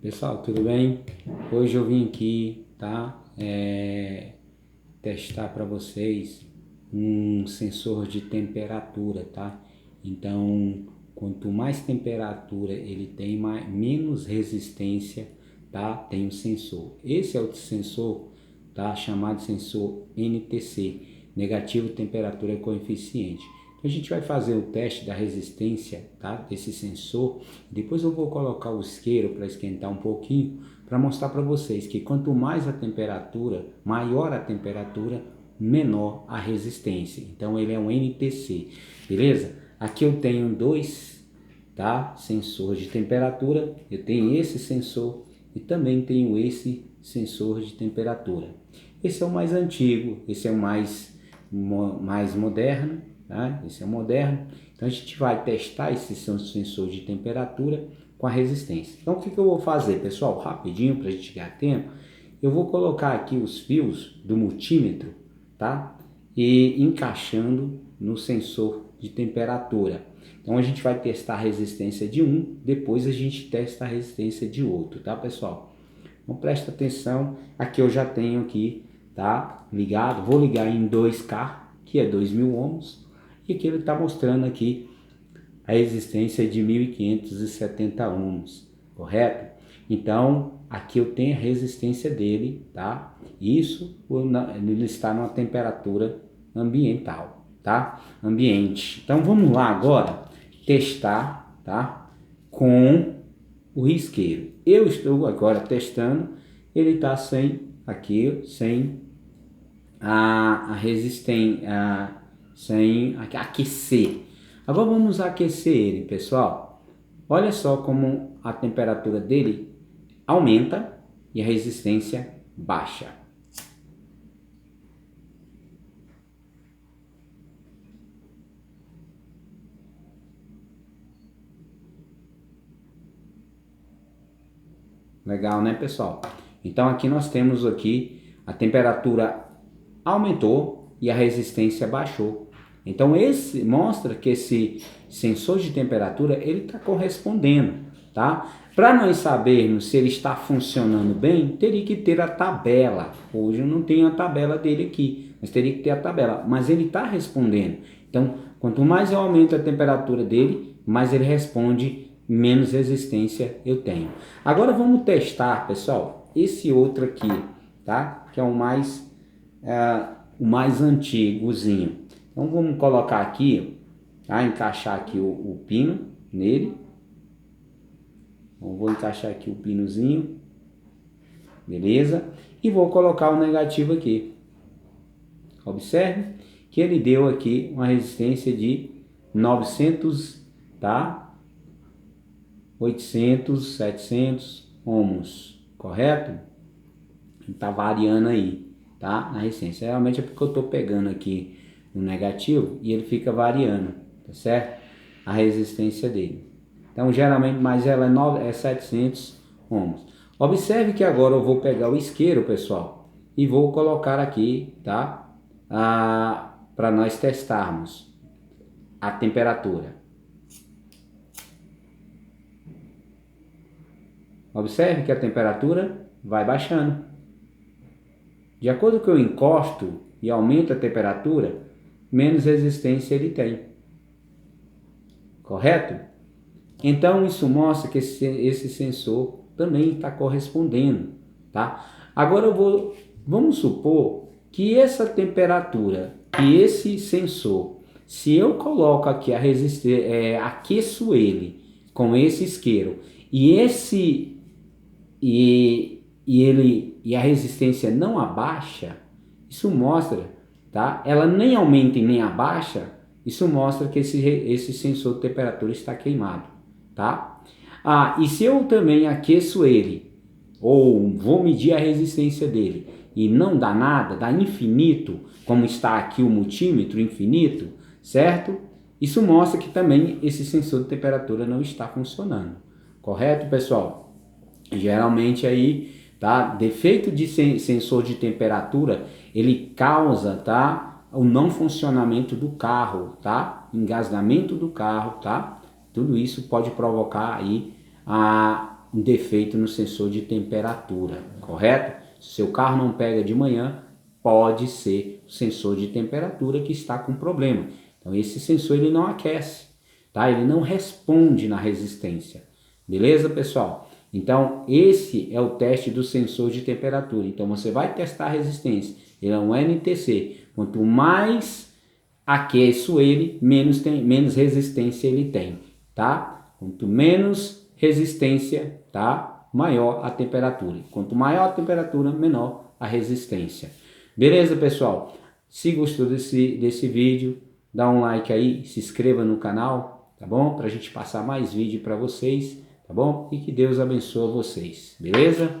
Pessoal, tudo bem? Hoje eu vim aqui, tá? Testar para vocês um sensor de temperatura, tá? Então, quanto mais temperatura ele tem, menos resistência, tá? Tem o sensor. Esse é o sensor, tá? Chamado sensor NTC, negativo temperatura coeficiente. Então, a gente vai fazer o teste da resistência, tá? Desse sensor. Depois eu vou colocar o isqueiro para esquentar um pouquinho, para mostrar para vocês que quanto mais a temperatura, maior a temperatura, menor a resistência. Então ele é um NTC, beleza? Aqui eu tenho dois, tá? Sensor de temperatura. Eu tenho esse sensor e também tenho esse sensor de temperatura. Esse é o mais antigo, esse é o mais moderno, tá? Esse é o moderno. Então a gente vai testar esse sensor de temperatura com a resistência. Então o que eu vou fazer, pessoal? Rapidinho, para a gente ganhar tempo, eu vou colocar aqui os fios do multímetro, tá? E encaixando no sensor de temperatura. Então a gente vai testar a resistência de um, depois a gente testa a resistência de outro, tá, pessoal? Então presta atenção, aqui eu já tenho aqui, tá? Ligado, vou ligar em 2K, que é 2000 ohms, e aqui ele está mostrando aqui a resistência de 1570 ohms, correto? Então, aqui eu tenho a resistência dele, tá? Isso ele está numa temperatura ambiental, tá? Ambiente. Então, vamos lá agora testar, tá? Com o risqueiro. Eu estou agora testando, ele está sem a resistência, sem aquecer. Agora vamos aquecer ele, pessoal. Olha só como a temperatura dele aumenta e a resistência baixa. Legal, né, pessoal? Então aqui nós temos aqui a temperatura aumentou e a resistência baixou. Então esse mostra que esse sensor de temperatura ele está correspondendo, tá? Para nós sabermos se ele está funcionando bem, teria que ter a tabela. Hoje eu não tenho a tabela dele aqui, mas teria que ter a tabela. Mas ele está respondendo. Então, quanto mais eu aumento a temperatura dele, mais ele responde, menos resistência eu tenho. Agora vamos testar, pessoal, esse outro aqui, tá? Que é o mais antigozinho. Então vamos colocar aqui, tá? Encaixar aqui o pino nele. Então, vou encaixar aqui o pinozinho, beleza? E vou colocar o negativo aqui. Observe que ele deu aqui uma resistência de 900, tá? 800, 700 ohms, correto? Está variando aí, tá? Na resistência. Realmente é porque eu estou pegando aqui no negativo e ele fica variando, tá certo? A resistência dele. Então, geralmente, mas ela é 700 ohms. Observe que agora eu vou pegar o isqueiro, pessoal, e vou colocar aqui, tá? Para nós testarmos a temperatura. Observe que a temperatura vai baixando. De acordo com que eu encosto e aumento a temperatura, menos resistência ele tem. Correto? Então isso mostra que esse sensor também está correspondendo, tá? Agora vamos supor que essa temperatura, que esse sensor, se eu coloco aqui a resistência, aqueço ele com esse isqueiro e a resistência não abaixa, isso mostra, tá? Ela nem aumenta e nem abaixa, isso mostra que esse sensor de temperatura está queimado, tá? E se eu também aqueço ele, ou vou medir a resistência dele, e não dá nada, dá infinito, como está aqui o multímetro infinito, certo? Isso mostra que também esse sensor de temperatura não está funcionando, correto, pessoal? Geralmente aí, tá? Defeito de sensor de temperatura, ele causa, tá? O não funcionamento do carro, tá? Engasgamento do carro, tá? Tudo isso pode provocar aí um defeito no sensor de temperatura, correto? Se seu carro não pega de manhã, pode ser o sensor de temperatura que está com problema. Então esse sensor ele não aquece, tá? Ele não responde na resistência. Beleza, pessoal? Então esse é o teste do sensor de temperatura. Então você vai testar a resistência. Ele é um NTC. Quanto mais aqueço ele, menos resistência ele tem, tá? Quanto menos resistência, tá? Maior a temperatura. Quanto maior a temperatura, menor a resistência. Beleza, pessoal? Se gostou desse vídeo, dá um like aí, se inscreva no canal, tá bom? Pra gente passar mais vídeo para vocês, tá bom? E que Deus abençoe vocês, beleza?